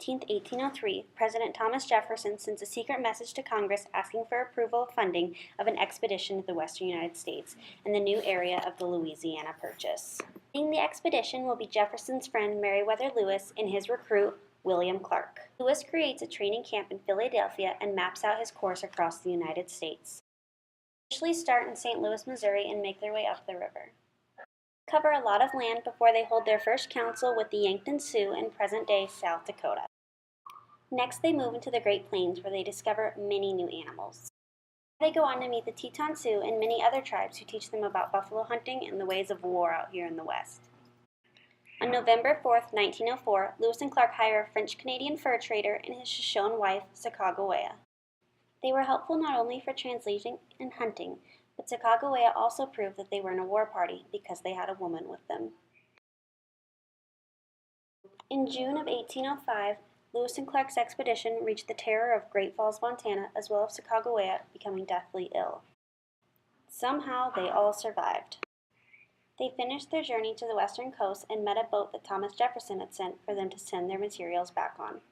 18, 1803, President Thomas Jefferson sends a secret message to Congress asking for approval of funding of an expedition to the western United States and the new area of the Louisiana Purchase. Leading the expedition will be Jefferson's friend Meriwether Lewis and his recruit, William Clark. Lewis creates a training camp in Philadelphia and maps out his course across the United States. They initially start in St. Louis, Missouri and make their way up the river. They cover a lot of land before they hold their first council with the Yankton Sioux in present-day South Dakota. Next, they move into the Great Plains where they discover many new animals. They go on to meet the Teton Sioux and many other tribes who teach them about buffalo hunting and the ways of war out here in the West. On November 4, 1904, Lewis and Clark hire a French-Canadian fur trader and his Shoshone wife, Sacagawea. They were helpful not only for translating and hunting, but Sacagawea also proved that they weren't a war party because they had a woman with them. In June of 1805, Lewis and Clark's expedition reached the terror of Great Falls, Montana, as well as Sacagawea becoming deathly ill. Somehow, they all survived. They finished their journey to the western coast and met a boat that Thomas Jefferson had sent for them to send their materials back on.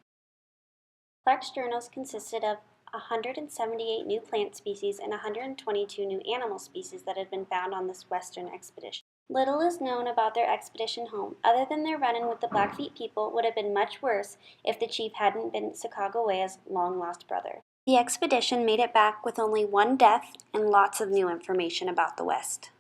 Clark's journals consisted of 178 new plant species and 122 new animal species that had been found on this western expedition. Little is known about their expedition home, other than their run-in with the Blackfeet people would have been much worse if the chief hadn't been Sacagawea's long-lost brother. The expedition made it back with only one death and lots of new information about the West.